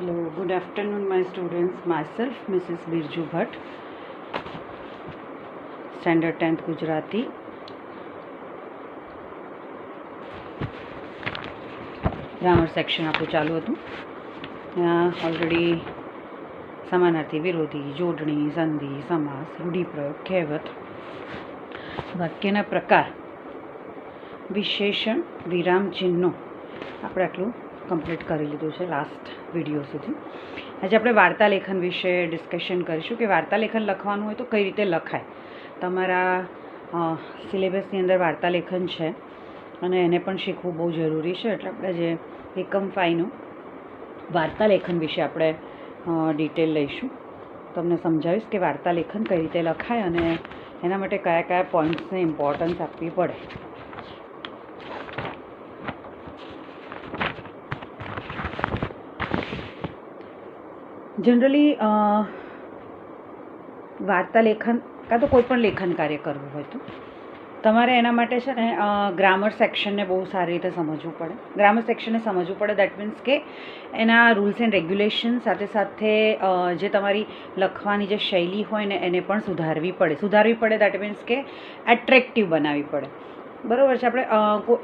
Hello, good afternoon, my students. Myself, Mrs. Birju Bhatt, Standard 10th Gujarati. Grammar section આપણું ચાલુ હતું. ત્યાં already સમાનાર્થી, વિરોધી, જોડણી, સંધિ, સમાસ, રૂઢિપ્રયોગ, કહેવત, વાક્યના પ્રકાર, વિશેષણ, વિરામ ચિહ્નો આપણે આટલું કમ્પ્લીટ કરી લીધું છે લાસ્ટ વિડીયો સુધી. આજે આપણે વાર્તા લેખન વિશે ડિસ્કશન કરીશું કે વાર્તા લેખન લખવાનું હોય તો કઈ રીતે લખાય. તમારા સિલેબસની અંદર વાર્તા લેખન છે અને એને પણ શીખવું બહુ જરૂરી છે. એટલે આપણે જે એકમ 5નું વાર્તા લેખન વિશે આપણે ડિટેલ લઈશું. તમને સમજાવીશ કે વાર્તા લેખન કઈ રીતે લખાય અને એના માટે કયા કયા પોઈન્ટ્સને ઇમ્પોર્ટન્સ આપવી પડે. જનરલી વાર્તા લેખન કાં તો કોઈ પણ લેખન કાર્ય કરવું હોય તો તમારે એના માટે છે ને ગ્રામર સેક્શનને બહુ સારી રીતે સમજવું પડે. ગ્રામર સેક્શનને સમજવું પડે દેટ મીન્સ કે એના રૂલ્સ એન્ડ રેગ્યુલેશન સાથે સાથે જે તમારી લખવાની જે શૈલી હોય ને એને પણ સુધારવી પડે દેટ મીન્સ કે એટ્રેક્ટિવ બનાવવી પડે. બરાબર છે. આપણે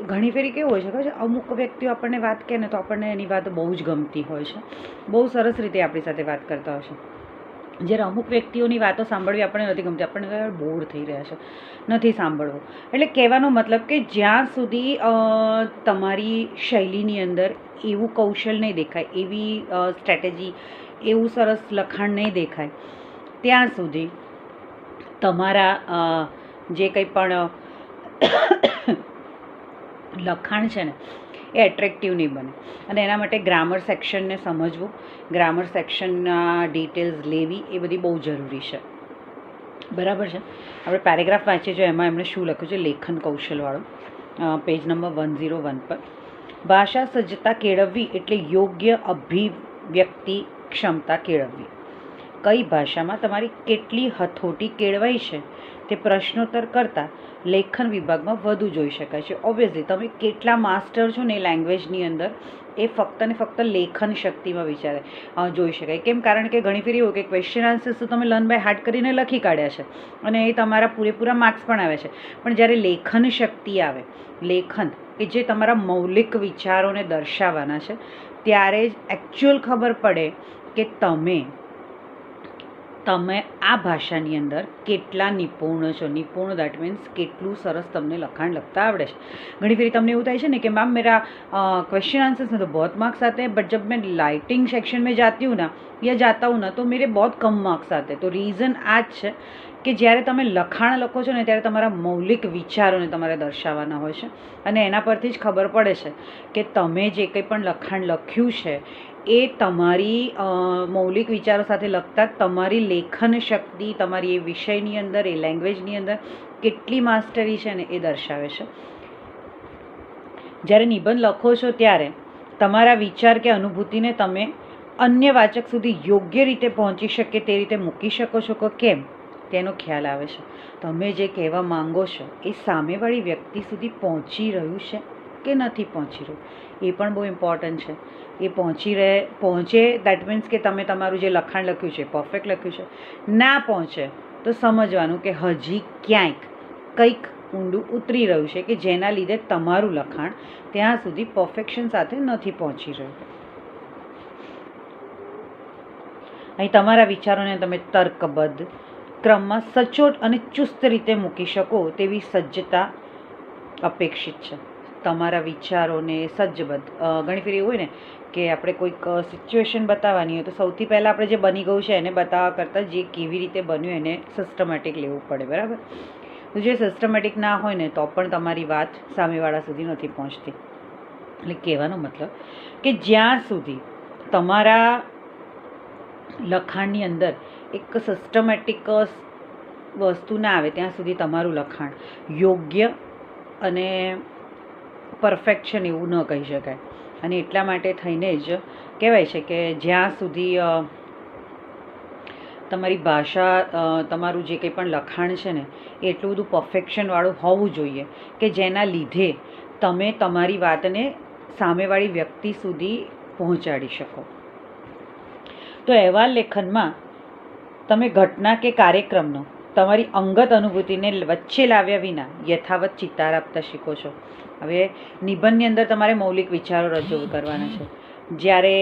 ઘણી ફેરી કેવું હોય છે ખબર છે, અમુક વ્યક્તિઓ આપણને વાત કહે ને તો આપણને એની વાત બહુ જ ગમતી હોય છે, બહુ સરસ રીતે આપણી સાથે વાત કરતા હોય છે. જ્યારે અમુક વ્યક્તિઓની વાતો સાંભળવી આપણને નથી ગમતી, આપણને બોર થઈ રહ્યા છે, નથી સાંભળવું. એટલે કહેવાનો મતલબ કે જ્યાં સુધી તમારી શૈલીની અંદર એવું કૌશલ નહીં દેખાય, એવી સ્ટ્રેટેજી, એવું સરસ લખાણ નહીં દેખાય, ત્યાં સુધી તમારા જે કંઈ પણ લખાણ છે ને એ એટ્રેક્ટિવ નહીં બને. અને એના માટે ગ્રામર સેક્શનને સમજવું, ગ્રામર સેક્શનના ડિટેલ્સ લેવી એ બધી બહુ જરૂરી છે. બરાબર છે. આપણે પેરેગ્રાફ વાંચીએ જો એમાં એમણે શું લખ્યું છે લેખન કૌશલવાળું, પેજ નંબર 101 પર. ભાષા સજ્જતા કેળવવી એટલે યોગ્ય અભિવ્યક્તિ ક્ષમતા કેળવવી. કઈ ભાષામાં તમારી કેટલી હથોટી કેળવાઈ છે તે પ્રશ્નોત્તર કરતાં લેખન વિભાગમાં વધુ જોઈ શકાય છે. ઓબ્વિયસલી તમે કેટલા માસ્ટર છો ને એ લેંગ્વેજની અંદર એ ફક્ત ને ફક્ત લેખન શક્તિમાં જોઈ શકાય. કેમ? કારણ કે ઘણી ફેર એવું કે ક્વેશ્ચન આન્સર્સ તો તમે લર્ન બાય હાર્ટ કરીને લખી કાઢ્યા છે અને એ તમારા પૂરેપૂરા માર્ક્સ પણ આવે છે, પણ જ્યારે લેખન શક્તિ આવે, લેખન કે જે તમારા મૌલિક વિચારોને દર્શાવવાના છે, ત્યારે જ એકચ્યુઅલ ખબર પડે કે તમે આ ભાષાની અંદર કેટલા નિપુણ છો. નિપુણ દેટ મીન્સ કેટલું સરસ તમને લખાણ લખતા આવડે છે. ઘણી ફેરી તમને એવું થાય છે ને कि मैम मेरा क्वेश्चन आंसर्स में तो बहुत मार्क्स आते हैं, बट जब मैं राइटिंग सेक्शन में जाती हूँ ना या जाता हूँ ना तो मेरे बहुत कम मार्क्स आते हैं. तो રીઝન આ જ છે કે જ્યારે તમે લખાણ લખો છો ને ત્યારે તમારા મૌલિક વિચારોને તમારે દર્શાવવાના હોય છે અને એના પરથી જ ખબર પડે છે કે તમે જે કંઈ પણ લખાણ લખ્યું છે એ તમારી મૌલિક વિચારો સાથે લખતા તમારી લેખન શક્તિ, તમારી એ વિષયની અંદર, એ લેંગ્વેજની અંદર કેટલી માસ્ટરી છે ને એ દર્શાવે છે. જ્યારે નિબંધ લખો છો ત્યારે તમારા વિચાર કે અનુભૂતિને તમે અન્ય વાચક સુધી યોગ્ય રીતે પહોંચી શકે તે રીતે મૂકી શકો છો કે કેમ તેનો ખ્યાલ આવે છે. તમે જે કહેવા માંગો છો એ સામેવાળી વ્યક્તિ સુધી પહોંચી રહ્યું છે કે નથી પહોંચી રહ્યું, એ પણ બહુ ઇમ્પોર્ટન્ટ છે. એ પહોંચે દેટ મીન્સ કે તમે તમારું જે લખાણ લખ્યું છે પરફેક્ટ લખ્યું છે. ના પહોંચે તો સમજવાનું કે હજી ક્યાંક કંઈક ઊંડું ઉતરી રહ્યું છે કે જેના લીધે તમારું લખાણ ત્યાં સુધી પરફેક્શન સાથે નથી પહોંચી રહ્યું. અહીં તમારા વિચારોને તમે તર્કબદ્ધ ક્રમમાં સચોટ અને ચુસ્ત રીતે મૂકી શકો તેવી સજ્જતા અપેક્ષિત છે. તમારા વિચારોને સજ્જબદ્ધ, ઘણી ફેર એવું હોય ને કે આપણે કોઈક સિચ્યુએશન બતાવવાની હોય તો સૌથી પહેલાં આપણે જે બની ગયું છે એને બતાવવા કરતાં જે કેવી રીતે બન્યું એને સિસ્ટમેટિક લેવું પડે. બરાબર. તો જે સિસ્ટમેટિક ના હોય ને તો પણ તમારી વાત સામેવાળા સુધી નથી પહોંચતી. એટલે કહેવાનો મતલબ કે જ્યાં સુધી તમારા લખાણની અંદર એક સિસ્ટમેટિક વસ્તુ ના આવે ત્યાં સુધી તમારું લખાણ યોગ્ય અને પરફેક્શન એવું ન કહી શકાય. અને એટલા માટે થઈને જ કહેવાય છે કે જ્યાં સુધી તમારી ભાષા, તમારું જે કંઈ પણ લખાણ છે ને એ એટલું બધું પરફેક્શનવાળું હોવું જોઈએ કે જેના લીધે તમે તમારી વાતને સામેવાળી વ્યક્તિ સુધી પહોંચાડી શકો. તો અહેવાલ લેખનમાં તમે ઘટના કે કાર્યક્રમનો તમારી અંગત અનુભૂતિને વચ્ચે લાવ્યા વિના યથાવત ચિતાર આપતા શીખો છો. હવે નિબંધની અંદર તમારે મૌલિક વિચારો રજૂ કરવાના છે. જ્યારે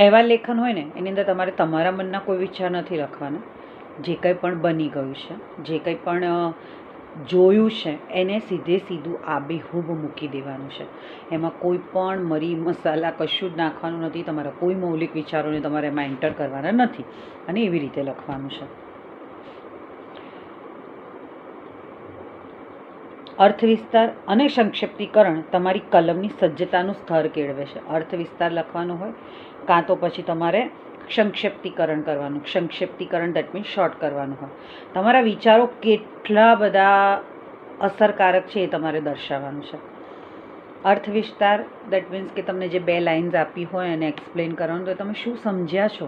અહેવાલ લેખન હોય ને એની અંદર તમારે તમારા મનના કોઈ વિચાર નથી લખવાના. જે કંઈ પણ બની ગયું છે, જે કંઈ પણ જોયું છે એને સીધું આબેહૂબ મૂકી દેવાનું છે. એમાં કોઈ પણ મરી મસાલા કશું જ નાખવાનું નથી. તમારા કોઈ મૌલિક વિચારોને તમારે એમાં એન્ટર કરવાના નથી અને એવી રીતે લખવાનું છે. અર્થ વિસ્તાર અને સંક્ષિપ્તીકરણ તમારી કલમની સજ્જતાનું સ્તર કેળવે છે. અર્થ વિસ્તાર લખવાનો હોય કાં તો પછી તમારે સંક્ષિપ્તીકરણ કરવાનું. સંક્ષિપ્તીકરણ દેટ મીન્સ શોર્ટ કરવાનું હોય. તમારા વિચારો કેટલા બધા અસરકારક છે એ તમારે દર્શાવવાનું છે. અર્થ વિસ્તાર દેટ મીન્સ કે તમને જે 2 લાઇન્સ આપી હોય અને એક્સપ્લેન કરવાનું તો તમે શું સમજ્યા છો,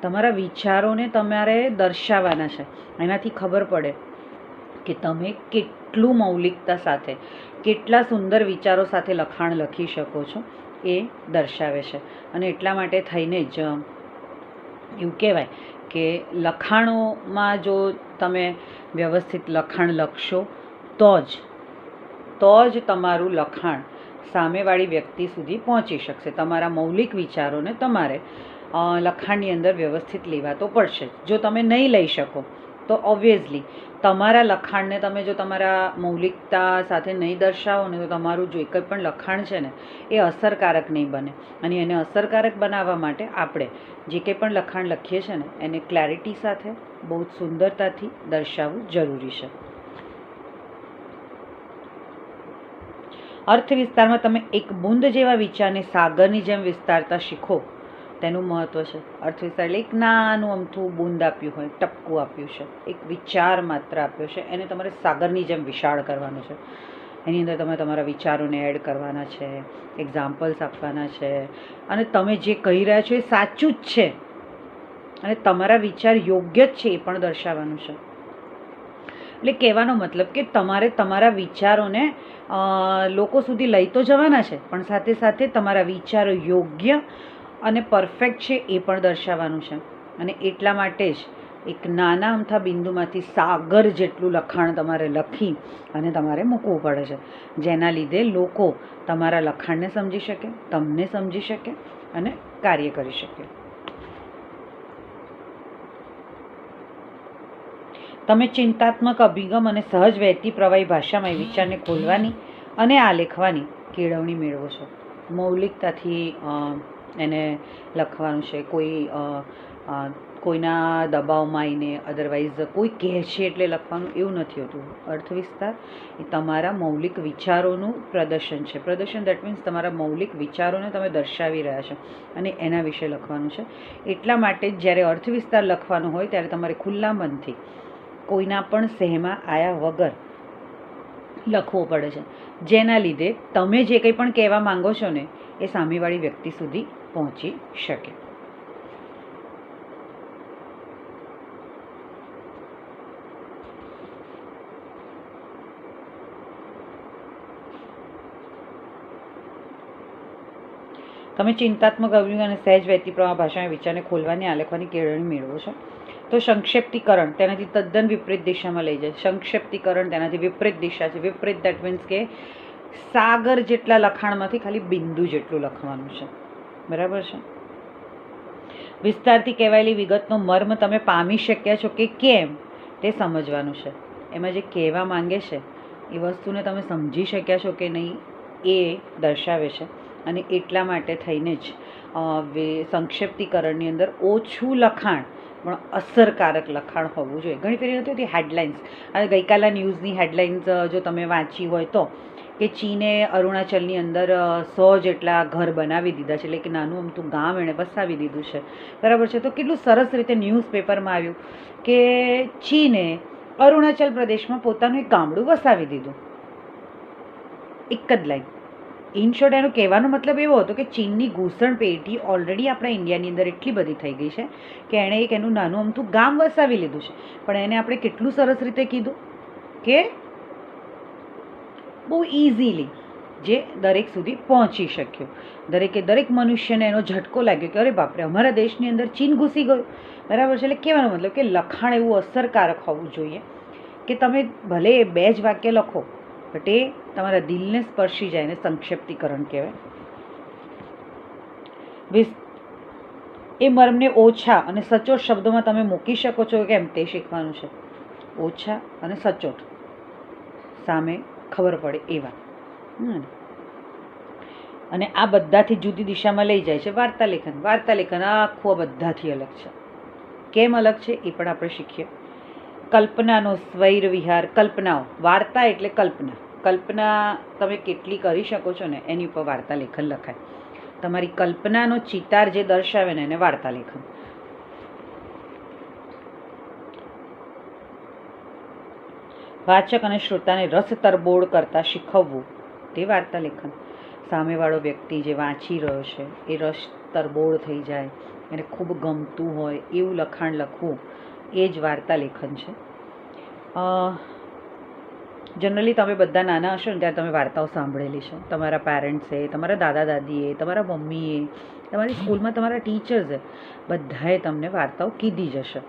તમારા વિચારોને તમારે દર્શાવવાના છે. એનાથી ખબર પડે કે તમે કેટલું મૌલિકતા સાથે, કેટલા સુંદર વિચારો સાથે લખાણ લખી શકો છો એ દર્શાવે છે. અને એટલા માટે થઈને જ એવું કહેવાય કે લખાણોમાં જો તમે વ્યવસ્થિત લખાણ લખશો તો જ તમારું લખાણ સામેવાળી વ્યક્તિ સુધી પહોંચી શકશે. તમારા મૌલિક વિચારોને તમારે લખાણની અંદર વ્યવસ્થિત લેવા તો પડશે. જો તમે નહીં લઈ શકો તો ઓબ્વિયસલી તમારા લખાણને તમે જો તમારા મૌલિકતા સાથે નહીં દર્શાવો ને તો તમારું જે કંઈ પણ લખાણ છે ને એ અસરકારક નહીં બને. અને એને અસરકારક બનાવવા માટે આપણે જે કંઈ પણ લખાણ લખીએ છીએ ને એને ક્લેરિટી સાથે બહુ જ સુંદરતાથી દર્શાવવું જરૂરી છે. અર્થ વિસ્તારમાં તમે એક બુંદ જેવા વિચારને સાગરની જેમ વિસ્તારતા શીખો તેનું મહત્ત્વ છે. અર્થ વિસ્તાર એટલે એક નાનું અમથું બુંદ આપ્યું હોય, ટપકું આપ્યું છે, એક વિચાર માત્ર આપ્યો છે, એને તમારે સાગરની જેમ વિશાળ કરવાનું છે. એની અંદર તમે તમારા વિચારોને એડ કરવાના છે, એક્ઝામ્પલ્સ આપવાના છે અને તમે જે કહી રહ્યા છો એ સાચું જ છે અને તમારા વિચાર યોગ્ય જ છે એ પણ દર્શાવવાનું છે. એટલે કહેવાનો મતલબ કે તમારે તમારા વિચારોને લોકો સુધી લઈ તો જવાના છે પણ સાથે સાથે તમારા વિચારો યોગ્ય અને પરફેક્ટ છે એ પણ દર્શાવવાનું છે. અને એટલા માટે જ એક નાના અમથા બિંદુમાંથી સાગર જેટલું લખાણ તમારે લખી અને તમારે મૂકવું પડે છે, જેના લીધે લોકો તમારા લખાણને સમજી શકે, તમને સમજી શકે અને કાર્ય કરી શકે. તમે ચિંતાત્મક અભિગમ અને સહજ વહેતી પ્રવાહી ભાષામાં એ વિચારને ખોલવાની અને આલેખવાની કેળવણી મેળવો છો. મૌલિકતાથી એને લખવાનું છે. કોઈના દબાવમાં આવીને અદરવાઇઝ કોઈ કહે છે એટલે લખવાનું એવું નથી હોતું. અર્થ વિસ્તાર એ તમારા મૌલિક વિચારોનું પ્રદર્શન છે. પ્રદર્શન દેટ મીન્સ તમારા મૌલિક વિચારોને તમે દર્શાવી રહ્યા છો અને એના વિશે લખવાનું છે. એટલા માટે જ્યારે અર્થ વિસ્તાર લખવાનો હોય ત્યારે તમારે ખુલ્લા મનથી કોઈના પણ સહેમાં આવ્યા વગર લખવો પડે છે, જેના લીધે તમે જે કંઈ પણ કહેવા માંગો છો ને એ સામેવાળી વ્યક્તિ સુધી પહોંચી શકે. તમે ચિંતાત્મક અભિગમ અને સહેજ વહેતી પ્રવાહ ભાષામાં વિચારને ખોલવાની આલેખવાની કેળવણી મેળવો છો. તો સંક્ષિપ્તીકરણ તેનાથી તદ્દન વિપરીત દિશામાં લઈ જાય. સંક્ષિપ્તીકરણ તેનાથી વિપરીત દિશા છે. વિપરીત દેટ મીન્સ કે સાગર જેટલા લખાણમાંથી ખાલી બિંદુ જેટલું લખવાનું છે. બરાબર છે. વિસ્તારથી કહેવાયેલી વિગતનો મર્મ તમે પામી શક્યા છો કે કેમ તે સમજવાનું છે. એમાં જે કહેવા માંગે છે એ વસ્તુને તમે સમજી શક્યા છો કે નહીં એ દર્શાવે છે. અને એટલા માટે થઈને જ સંક્ષિપ્તીકરણની અંદર ઓછું લખાણ પણ અસરકારક લખાણ હોવું જોઈએ. ઘણી ફેરી નથી હોતી હેડલાઇન્સ. અને ગઈકાલના ન્યૂઝની હેડલાઇન્સ જો તમે વાંચી હોય તો કે ચીને અરુણાચલની અંદર 100 જેટલા ઘર બનાવી દીધા છે, એટલે કે નાનું અમથું ગામ એણે વસાવી દીધું છે. બરાબર છે. તો કેટલું સરસ રીતે ન્યૂઝપેપરમાં આવ્યું કે ચીને અરુણાચલ પ્રદેશમાં પોતાનું એક ગામડું વસાવી દીધું. એક જ લાઈન. ઇન શોર્ટ એનો કહેવાનો મતલબ એવો હતો કે ચીનની ઘૂસણ પેટી ઓલરેડી આપણા ઇન્ડિયાની અંદર એટલી બધી થઈ ગઈ છે કે એણે એક એનું નાનું અમથું ગામ વસાવી લીધું છે. પણ એને આપણે કેટલું સરસ રીતે કીધું કે બહુ ઇઝીલી જે દરેક સુધી પહોંચી શક્યો. દરેક મનુષ્યને એનો ઝટકો લાગ્યો કે અરે બાપરે, અમારા દેશની અંદર ચીન ઘૂસી ગયું. બરાબર છે. એટલે કહેવાનો મતલબ કે લખાણ એવું અસરકારક હોવું જોઈએ કે તમે ભલે 2 જ વાક્ય લખો બટ એ તમારા દિલને સ્પર્શી જાય ને સંક્ષિપ્તીકરણ કહેવાય. એ મર્મને ઓછા અને સચોટ શબ્દોમાં તમે મૂકી શકો છો કેમ તે શીખવાનું છે. ઓછા અને સચોટ સામે ખબર પડે એવા. અને આ બધાથી જુદી દિશામાં લઈ જાય છે વાર્તા લેખન. વાર્તા લેખન આખું આ બધાથી અલગ છે. કેમ અલગ છે એ પણ આપણે શીખીએ. કલ્પનાનો સ્વૈર વિહાર. કલ્પનાઓ. વાર્તા એટલે કલ્પના. કલ્પના તમે કેટલી કરી શકો છો ને એની ઉપર વાર્તા લેખન લખાય. તમારી કલ્પનાનો ચિતાર જે દર્શાવે ને એને વાર્તા લેખન. વાચક અને શ્રોતાને રસ તરબોળ કરતા શીખવવું તે વાર્તા લેખન. સામેવાળો વ્યક્તિ જે વાંચી રહ્યો છે એ રસ તરબોળ થઈ જાય, એને ખૂબ ગમતું હોય એવું લખાણ લખવું એ જ વાર્તા લેખન છે. જનરલી તમે બધા નાના હશો ને ત્યારે તમે વાર્તાઓ સાંભળેલી છે. તમારા પેરેન્ટ્સે, તમારા દાદા દાદીએ, તમારા મમ્મીએ, તમારી સ્કૂલમાં તમારા ટીચર્સે બધાએ તમને વાર્તાઓ કીધી જ હશે.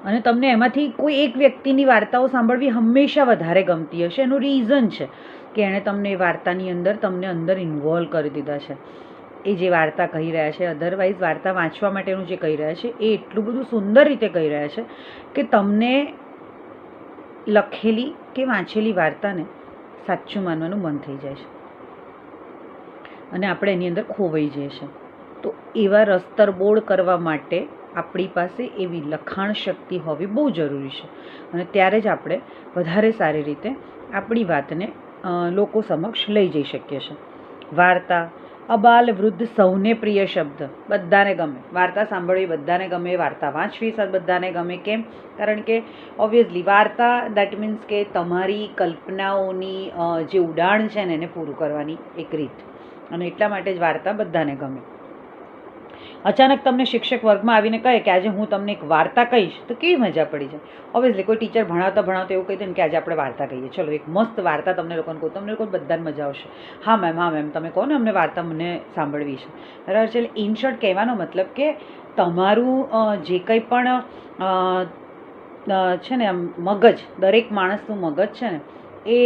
અને તમને એમાંથી કોઈ એક વ્યક્તિની વાર્તાઓ સાંભળવી હંમેશા વધારે ગમતી હશે. એનું રીઝન છે કે એણે તમને એ વાર્તાની અંદર તમને અંદર ઇન્વોલ્વ કરી દીધા છે. એ જે વાર્તા કહી રહ્યા છે, અધરવાઇઝ વાર્તા વાંચવા માટેનું જે કહી રહ્યા છે એ એટલું બધું સુંદર રીતે કહી રહ્યા છે કે તમને લખેલી કે વાંચેલી વાર્તાને સાચું માનવાનું મન થઈ જાય છે અને આપણે એની અંદર ખોવાઈ જઈએ છીએ. તો એવા રસ્તરબોળ કરવા માટે આપણી પાસે એવી લખાણ શક્તિ હોવી બહુ જરૂરી છે અને ત્યારે જ આપણે વધારે સારી રીતે આપણી વાતને લોકો સમક્ષ લઈ જઈ શકીએ છીએ. વાર્તા અબાલ વૃદ્ધ સૌને પ્રિય શબ્દ. બધાને ગમે વાર્તા સાંભળવી, બધાને ગમે વાર્તા વાંચવી, બધાને ગમે. કેમ? કારણ કે ઓબ્વિયસલી વાર્તા દેટ મીન્સ કે તમારી કલ્પનાઓની જે ઉડાણ છે ને એને પૂરું કરવાની એક રીત. અને એટલા માટે જ વાર્તા બધાને ગમે. અચાનક તમને શિક્ષક વર્ગમાં આવીને કહે કે આજે હું તમને એક વાર્તા કહીશ તો કેવી મજા પડી જાય. ઓબ્વિયસલી કોઈ ટીચર ભણાવતા એવું કહી દે ને કે આજે આપણે વાર્તા કહીએ, ચલો એક મસ્ત વાર્તા તમને લોકોને કહું, તમને લોકો બધાને મજા આવશે. હા મેમ તમે કહો ને અમને વાર્તા મને સાંભળવી છે. બરાબર છે. એટલે ઇન શોર્ટ કહેવાનો મતલબ કે તમારું જે કંઈ પણ છે ને મગજ, દરેક માણસનું મગજ છે ને એ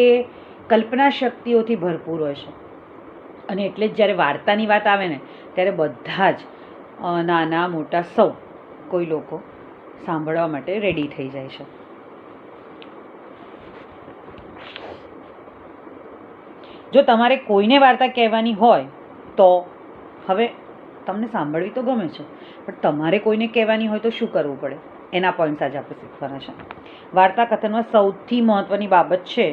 કલ્પના શક્તિઓથી ભરપૂર હોય છે અને એટલે જ જ્યારે વાર્તાની વાત આવે ને ત્યારે બધા જ નાના મોટા સૌ કોઈ લોકો સાંભળવા માટે રેડી થઈ જાય છે. જો તમારે કોઈને વાર્તા કહેવાની હોય તો હવે તમને સાંભળવી તો ગમે છે પણ તમારે કોઈને કહેવાની હોય તો શું કરવું પડે એના પોઈન્ટ્સ આજે આપણે શીખવાના છે. વાર્તા કથનમાં સૌથી મહત્ત્વની બાબત છે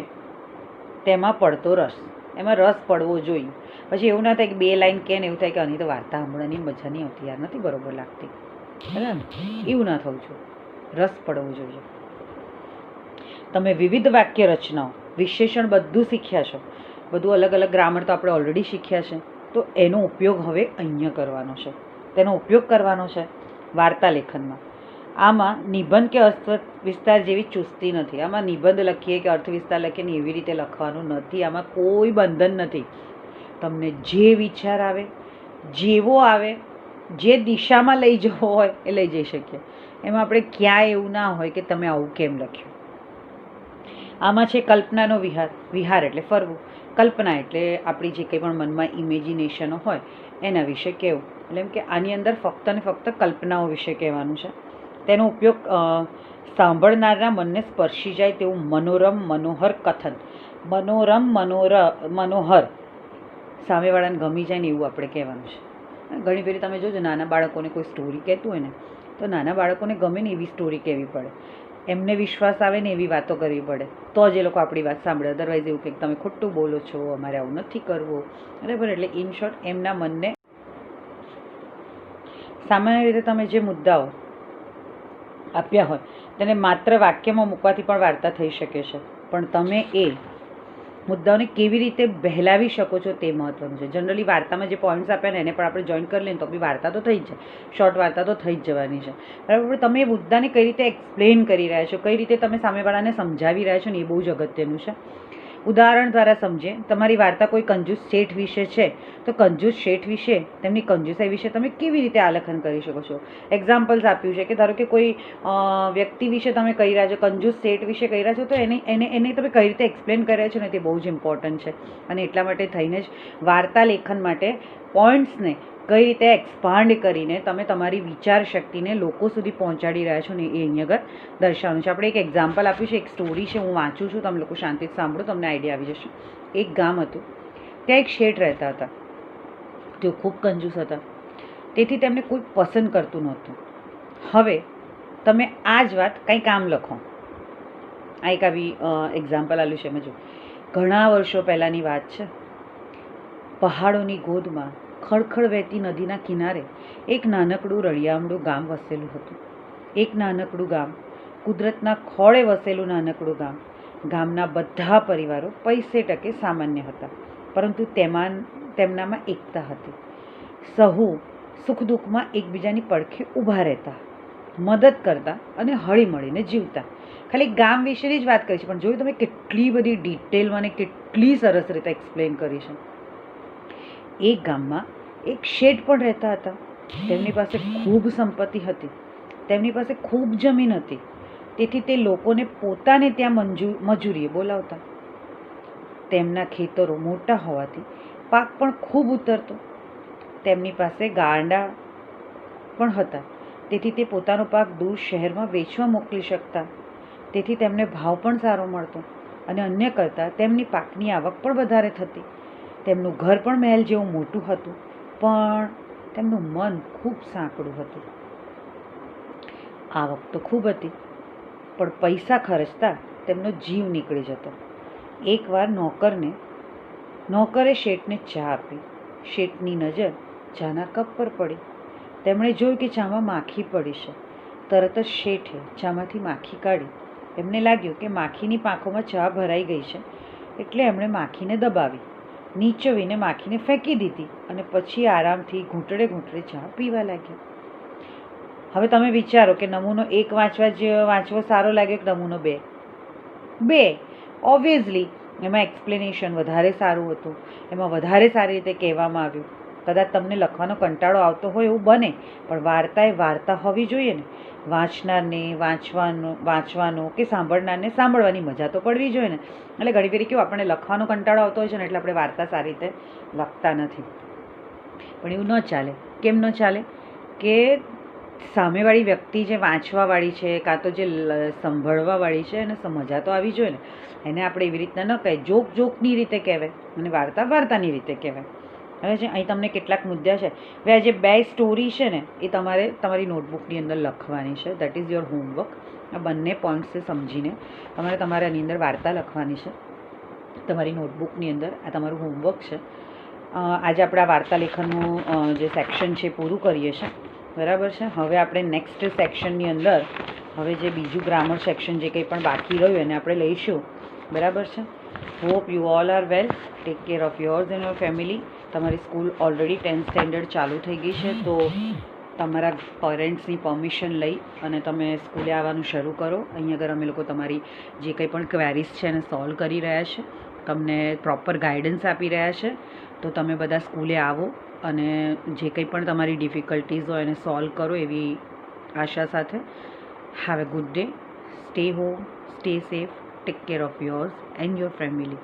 તેમાં પડતો રસ. એમાં રસ પડવો જોઈએ. પછી એવું ના થાય કે 2 લાઈન કહે ને એવું થાય કે આની તો વાર્તા સાંભળવાની મજા નહીં આવતી, યાર નથી બરોબર લાગતી, બરાબર ને? એવું ના થવું જોઈએ. રસ પડવો જોઈએ. તમે વિવિધ વાક્ય રચનાઓ, વિશેષણ બધું શીખ્યા છો. બધું અલગ અલગ ગ્રામર તો આપણે ઓલરેડી શીખ્યા છે. તો એનો ઉપયોગ હવે અહીંયા કરવાનો છે. તેનો ઉપયોગ કરવાનો છે વાર્તા લેખનમાં. આમાં નિબંધ કે અર્થ વિસ્તાર જેવી ચુસ્તી નથી. આમાં નિબંધ લખીએ કે અર્થ વિસ્તાર લખીએ ને એવી રીતે લખવાનું નથી. આમાં કોઈ બંધન નથી. તમને જે વિચાર આવે, જેવો આવે, જે દિશામાં લઈ જવો હોય એ લઈ જઈ શકીએ. એમાં આપણે ક્યાંય એવું ના હોય કે તમે આવું કેમ લખ્યું. આમાં છે કલ્પનાનો વિહાર. વિહાર એટલે ફરવું. કલ્પના એટલે આપણી જે કંઈ પણ મનમાં ઇમેજિનેશનો હોય એના વિશે કહેવું. એટલે એમ કે આની અંદર ફક્ત ને ફક્ત કલ્પનાઓ વિશે કહેવાનું છે. તેનો ઉપયોગ સાંભળનારના મનને સ્પર્શી જાય તેવું મનોરમ મનોહર કથન. મનોહર સામેવાળાને ગમી જાય ને એવું આપણે કહેવાનું છે. ઘણી ફેરી તમે જોજો નાના બાળકોને કોઈ સ્ટોરી કહેતું હોય ને તો નાના બાળકોને ગમે ને એવી સ્ટોરી કહેવી પડે, એમને વિશ્વાસ આવે ને એવી વાતો કરવી પડે તો જ એ લોકો આપણી વાત સાંભળે. અદરવાઇઝ એવું કંઈક તમે ખોટું બોલો છો, અમારે આવું નથી કરવું, બરાબર. એટલે ઇન શોર્ટ એમના મનને સામાન્ય રીતે તમે જે મુદ્દાઓ આપ્યા હોય તેને માત્ર વાક્યમાં મૂકવાથી પણ વાર્તા થઈ શકે છે, પણ તમે એ મુદ્દાઓને કેવી રીતે બહેલાવી શકો છો તે મહત્ત્વનું છે. જનરલી વાર્તામાં જે પોઈન્ટ્સ આપ્યા ને એને પણ આપણે જોઈન કરી લઈએ તો બી વાર્તા તો થઈ જ જાય, શોર્ટ વાર્તા તો થઈ જ જવાની છે, બરાબર. તમે એ મુદ્દાને કઈ રીતે એક્સપ્લેન કરી રહ્યા છો, કઈ રીતે તમે સામેવાળાને સમજાવી રહ્યા છો ને એ બહુ જ અગત્યનું છે. ઉદાહરણ દ્વારા સમજે. તમારી વાર્તા કોઈ કંજૂસ શેઠ વિશે છે તો કંજૂસ શેઠ વિશે, તેમની કંજૂસાઈ વિશે તમે કેવી રીતે આલેખન કરી શકો છો. એક્ઝામ્પલ્સ આપ્યું છે કે ધારો કે કોઈ વ્યક્તિ વિશે તમે કહી રહ્યા છો, કંજૂસ શેઠ વિશે કહી રહ્યા છો, તો એને તમે કઈ રીતે એક્સપ્લેન કરી રહ્યા છો ને તે બહુ જ ઇમ્પોર્ટન્ટ છે. અને એટલા માટે થઈને જ વાર્તા લેખન માટે પોઈન્ટ્સને કઈ રીતે એક્સપાન્ડ કરીને તમે તમારી વિચાર શક્તિને લોકો સુધી પહોંચાડી રહ્યા છો ને એ અહીંયા આગળ દર્શાવવાનું છે. આપણે એક એક્ઝામ્પલ આપ્યું છે, એક સ્ટોરી છે, હું વાંચું છું, તમે લોકો શાંતિથી સાંભળો, તમને આઈડિયા આવી જશે. એક ગામ હતું, ત્યાં એક શેઠ રહેતા હતા. તેઓ ખૂબ કંજૂસ હતા, તેથી તેમને કોઈ પસંદ કરતું નહોતું. હવે તમે આ જ વાત કંઈ કામ લખો. આ એક આવી એક્ઝામ્પલ આપ્યું છે. સમજો, ઘણા વર્ષો પહેલાંની વાત છે. પહાડોની ગોદમાં ખળખળ વહેતી નદીના કિનારે એક નાનકડું રળિયામણું ગામ વસેલું હતું. એક નાનકડું ગામ, કુદરતના ખોળે વસેલું નાનકડું ગામ. ગામના બધા પરિવારો પૈસે ટકે સામાન્ય હતા, પરંતુ તેમનામાં એકતા હતી. સહુ સુખ દુઃખમાં એકબીજાની પડખે ઊભા રહેતા, મદદ કરતા અને હળીમળીને જીવતા. ખાલી ગામ વિશેની જ વાત કરી છે, પણ જોયું તમે કેટલી બધી ડિટેલમાં અને કેટલી સરસ રીતે એક્સપ્લેન કરી છે. એક ગામમાં એક શેઠ પણ રહેતા હતા. તેમની પાસે ખૂબ સંપત્તિ હતી, તેમની પાસે ખૂબ જમીન હતી, તેથી તે લોકોને પોતાને ત્યાં મજૂરીએ બોલાવતા. તેમના ખેતરો મોટા હોવાથી પાક પણ ખૂબ ઉતરતો. તેમની પાસે ગાંડા પણ હતા, તેથી તે પોતાનો પાક દૂર શહેરમાં વેચવા મોકલી શકતા. તેથી તેમને ભાવ પણ સારો મળતો અને અન્ય કરતાં તેમની પાકની આવક પણ વધારે થતી. તેમનું ઘર પણ મહેલ જેવું મોટું હતું, પણ તેમનું મન ખૂબ સાંકડું હતું. આવક તો ખૂબ હતી, પણ પૈસા ખર્ચતા તેમનો જીવ નીકળી જતો. એકવાર નોકરે શેઠને ચા આપી. શેઠની નજર ચાના કપ પર પડી. તેમણે જોયું કે ચામાં માખી પડી છે. તરત જ શેઠે ચામાંથી માખી કાઢી. એમને લાગ્યું કે માખીની પાંખોમાં ચા ભરાઈ ગઈ છે, એટલે એમણે માખીને દબાવી, નીચોવીને માખીને ફેંકી દીધી અને પછી આરામથી ઘૂંટડે ઘૂંટડે ચા પીવા લાગ્યા. હવે તમે વિચારો કે નમૂનો 1 વાંચવો સારો લાગ્યો કે નમૂનો 2? 2. ઓબ્વિયસલી એમાં એક્સપ્લેનેશન વધારે સારું હતું, એમાં વધારે સારી રીતે કહેવામાં આવ્યું. કદાચ તમને લખવાનો કંટાળો આવતો હોય એવું બને, પણ વાર્તા એ વાર્તા હોવી જોઈએ ને. વાંચનારને વાંચવાનો કે સાંભળનારને સાંભળવાની મજા તો પડવી જોઈએ ને. એટલે ઘણી ફેરી કેવું આપણને લખવાનો કંટાળો આવતો હોય છે ને, એટલે આપણે વાર્તા સારી રીતે લખતા નથી. પણ એવું ન ચાલે. કેમ ન ચાલે? કે સામેવાળી વ્યક્તિ જે વાંચવાવાળી છે કાં તો જે સાંભળવાવાળી છે એને મજા તો આવી જોઈએ ને. એને આપણે એવી રીતના ન કહેવાય, જોકની રીતે કહેવાય અને વાર્તાની રીતે કહેવાય. હવે છે અહીં તમને કેટલાક મુદ્દા છે. હવે આ જે 2 સ્ટોરી છે ને એ તમારે તમારી નોટબુકની અંદર લખવાની છે. That is your homework. આ બંને પોઈન્ટ્સ સમજીને તમારે આની અંદર વાર્તા લખવાની છે તમારી નોટબુકની અંદર. આ તમારું હોમવર્ક છે. આજે આપણે આ વાર્તા લેખનનું જે સેક્શન છે પૂરું કરીએ છીએ, બરાબર છે. હવે આપણે નેક્સ્ટ સેક્શનની અંદર હવે જે બીજું ગ્રામર સેક્શન જે કંઈ પણ બાકી રહ્યું એને આપણે લઈશું, બરાબર છે. Hope you all are well. Take care of yours and your family. તમારી સ્કૂલ ઓલરેડી 10th સ્ટેન્ડર્ડ ચાલુ થઈ ગઈ છે, તો તમારા પેરેન્ટ્સની પરમિશન લઈ અને તમે સ્કૂલે આવવાનું શરૂ કરો. અહીં આગળ અમે લોકો તમારી જે કંઈ પણ ક્વેરીઝ છે એને સોલ્વ કરી રહ્યા છે, તમને પ્રોપર ગાઈડન્સ આપી રહ્યા છે. તો તમે બધા સ્કૂલે આવો અને જે કંઈ પણ તમારી ડિફિકલ્ટીઝ હોય એને સોલ્વ કરો એવી આશા સાથે. Have a good day. Stay home, stay safe, take care of yours and your family.